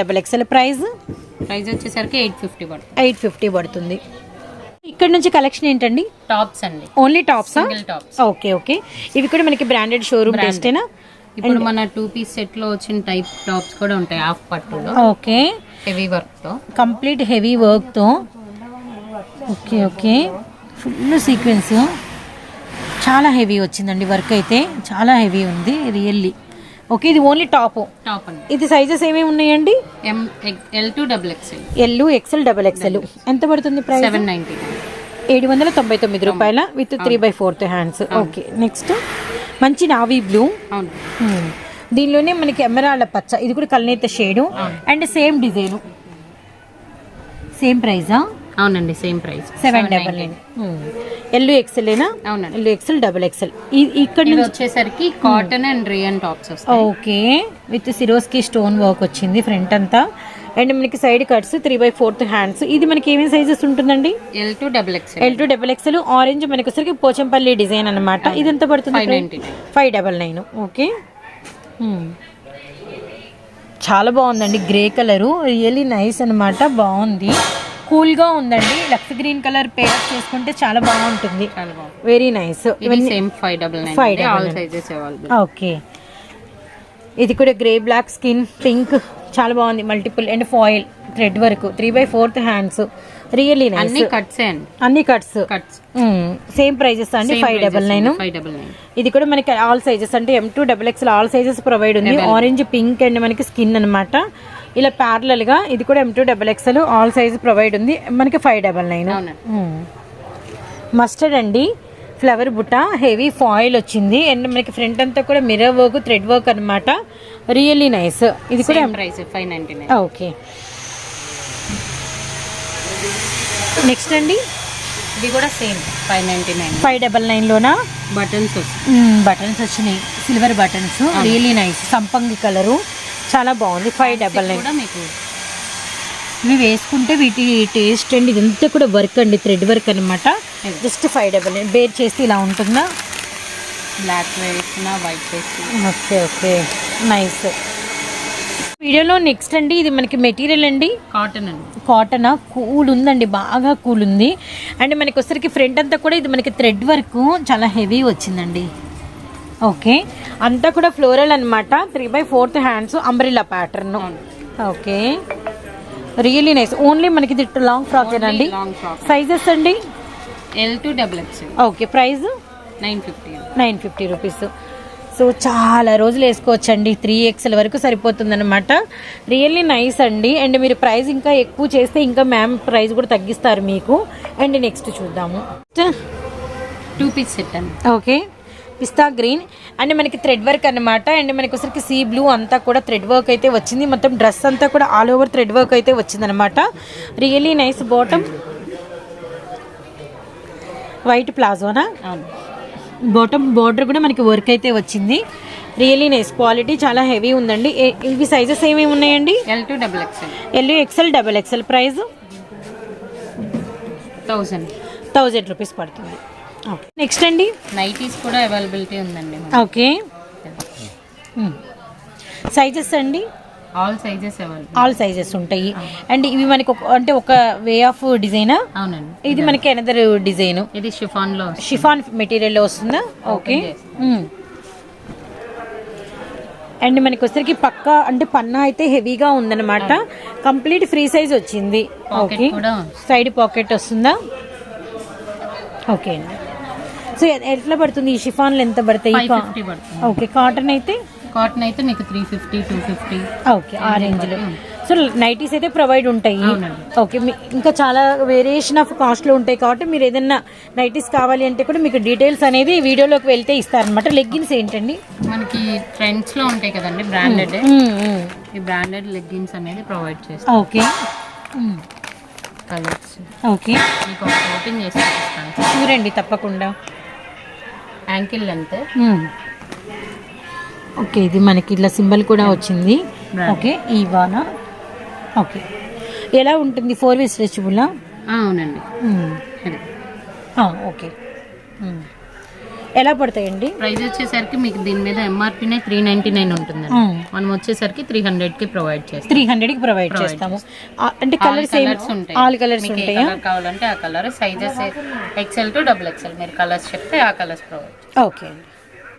double XL. ప్రైస్ వచ్చేసరికి 850 పడుతుంది. 850 పడుతుంది. ఇక్కడ నుంచి కలెక్షన్ ఏంటండి? టాప్స్ అండి. Only tops? టాప్స్. ఓకే. ఇవి కూడా మనకి బ్రాండెడ్ షోరూమ్ టెస్టేనా? ఇప్పుడు మన 2 పీస్ సెట్ లో వచ్చిన టైప్ టాప్స్ కూడా ఉంటాయి హాఫ్ పట్టులో. ఓకే. హెవీ వర్క్ తో, కంప్లీట్ హెవీ వర్క్ తో. ఓకే. ఫుల్ సీక్వెన్స్ చాలా హెవీ వచ్చిందండి. వర్క్ అయితే చాలా హెవీ ఉంది రియల్లీ. ఓకే. ఇది ఓన్లీ టాప్ అండి. ఇది సైజెస్ ఏమేమి ఉన్నాయండి? L to XXL. L XL XXL. ఎంత పడుతుంది ప్రైస్? 799 రూపాయల విత్ 3/4 హ్యాండ్స్. ఓకే. నెక్స్ట్ మంచి నావీ బ్లూ. దీనిలోనే మనకి ఎమరాల్డ్ పచ్చ. ఇది కూడా కల్నేత shade and same design. Same ప్రైజా? అవునండి, సేమ్ ప్రైస్ 799. L XL ఏనా? అవునండి. L XL XXL. ఇక్కడ నుంచి వచ్చేసరికి కాటన్ అండ్ రియన్ టాప్స్ వస్తాయి. Okay. With Swarovski stone work వచ్చింది ఫ్రంట్ అంతా అండ్ మనకి సైడ్ కట్స్ 3/4 హ్యాండ్స్. ఇది మనకి ఏమేమి సైజెస్ ఉంటుందండి? L to same 599. All sizes available. Okay. ఇది కూడా గ్రే బ్లాక్ స్కిన్ పింక్ చాలా బాగుంది. Multiple and foil thread work 3/4 hands. Really nice. అన్ని కట్స్. సేమ్ ప్రైజెస్ అండి. 599. ఇది కూడా మనకి ఆల్ సైజెస్ అంటే M to XXL all sizes provide ఉంది. ఆరెంజ్ పింక్ అండ్ మనకి స్కిన్ అనమాట. ఇలా ప్యారలల్ గా ఇది కూడా M to XXL all size provide ఉంది. మనకి 599. మస్టర్డ్ అండి. ఫ్లవర్ బుట్ట హెవీ ఫాయిల్ వచ్చింది అండ్ మనకి ఫ్రంట్ అంతా కూడా మిర్రర్ వర్క్ థ్రెడ్ వర్క్ అనమాట. Really nice. ఇది కూడా ప్రైస్ 599. ఓకే. నెక్స్ట్ అండి ఇది కూడా సేమ్ 599. 599 లోనా? బటన్స్ వచ్చినాయి, సిల్వర్ బటన్స్. Really nice. సంపంగి కలరు చాలా బాగుంది. 599 మీకు. ఇవి వేసుకుంటే వీటి టేస్ట్ అండి. ఇదంతా కూడా వర్క్ అండి, థ్రెడ్ వర్క్ అనమాట. జస్ట్ 599. బేర్ చేస్తే ఇలా ఉంటుందా? బ్లాక్ వేసిన వైట్ వేసిన. ఓకే. నైస్. వీడియోలో నెక్స్ట్ అండి ఇది మనకి మెటీరియల్ అండి కాటన్. కూల్ ఉందండి, బాగా కూల్ ఉంది అండ్ మనకి వచ్చరికి ఫ్రంట్ అంతా కూడా ఇది మనకి థ్రెడ్ వర్క్ చాలా హెవీ వచ్చిందండి. ఓకే. అంతా కూడా ఫ్లోరల్ అనమాట. 3/4 hands umbrella pattern. Okay. Really nice. Only మనకి ఇది లాంగ్ ఫ్రాక్ అండి. సైజెస్ అండి? L to XXL. Okay. Price 950 rupees. So చాలా రోజులు వేసుకోవచ్చండి. 3XL వరకు సరిపోతుంది అనమాట. రియల్లీ నైస్ అండి. అండ్ మీరు ప్రైస్ ఇంకా ఎక్కువ చేస్తే ఇంకా మ్యామ్ ప్రైస్ కూడా తగ్గిస్తారు మీకు. అండ్ నెక్స్ట్ చూద్దాము. 2 పీస్ సెట్ అండి. ఓకే. పిస్తా గ్రీన్ అండ్ మనకి థ్రెడ్ వర్క్ అనమాట. అండ్ మనకి ఒకసారికి సీ బ్లూ అంతా కూడా థ్రెడ్ వర్క్ అయితే వచ్చింది. మొత్తం డ్రెస్ అంతా కూడా ఆల్ ఓవర్ థ్రెడ్ వర్క్ అయితే వచ్చింది అనమాట. Really nice. బాటమ్ వైట్ ప్లాజోనా? బాటమ్ బార్డర్ కూడా మనకి వర్క్ అయితే వచ్చింది. Really nice. క్వాలిటీ చాలా హెవీ ఉందండి. ఇవి సైజెస్ ఏమేమి ఉన్నాయండి? L to XXL. L XL XXL. Price 1000 rupees పడుతుంది. ఓకే. నెక్స్ట్ అండి నైటీస్ కూడా అవైలబిలిటీ ఉందండి. ఓకే. సైజెస్ అండి? ఆల్ సైజెస్ ఉంటాయి. అండ్ ఇవి మనకి అంటే ఒక వే ఆఫ్ డిజైనా? అవునండి. ఇది మనకి అనదర్ డిజైన్. ఇది షిఫాన్ మెటీరియల్ లో వస్తుందా? ఓకే. అండ్ మనకి వచ్చరికి పక్క అంటే పన్నా అయితే హెవీగా ఉందన్నమాట. కంప్లీట్ ఫ్రీ సైజ్ వచ్చింది. ఓకే. సైడ్ పాకెట్ వస్తుందా? ఓకే అండి. సో ఎట్లా పడుతుంది? ఈ షిఫాన్లు ఎంత పడతాయి? ఓకే. కాటన్ అయితే మీకు 350 250. ఓకే. ఆ రేంజ్ లో. సో నైటీస్ అయితే ప్రొవైడ్ ఉంటాయి. ఓకే. ఇంకా చాలా వేరియేషన్ ఆఫ్ కాస్ట్ లో ఉంటాయి కాబట్టి మీరు ఏదైనా నైటీస్ కావాలి అంటే కూడా మీకు డీటెయిల్స్ అనేది వీడియోలోకి వెళ్తే ఇస్తారనమాట. లెగ్గిన్స్ ఏంటండి? మనకి ట్రెండ్స్ లో ఉంటాయి కదండి బ్రాండెడ్. ఈ బ్రాండెడ్ లెగ్గిన్స్ అనేది ప్రొవైడ్ చేస్తాం. ఓకే. కలర్స్. ఓకే. మీకు ఓపెన్ చేసి చూడండి తప్పకుండా. Ankle length. ఓకే, ఇది మనకి ఇట్లా సింబల్ కూడా వచ్చింది. ఓకే, ఇవానా. ఓకే, ఎలా ఉంటుంది? 4-way స్ట్రెచబుల్లా? అవునండి. ఓకే, ఎలా పడతాయండి? ప్రైస్ వచ్చేసరికి మీకు దీని మీద ఎంఆర్పీనే 399 ఉంటుందండి. మనం వచ్చేసరికి 300కి ప్రొవైడ్ చేస్తాం. 300కి ప్రొవైడ్ చేస్తాము. అంటే కలర్స్ ఉంటాయి, ఆల్ కలర్స్ ఉంటాయి. కావాలంటే ఆ colour, sizes XL to XXL మీరు కలర్స్ చెప్తే ఆ కలర్స్ ప్రొవైడ్. ఓకే అండి.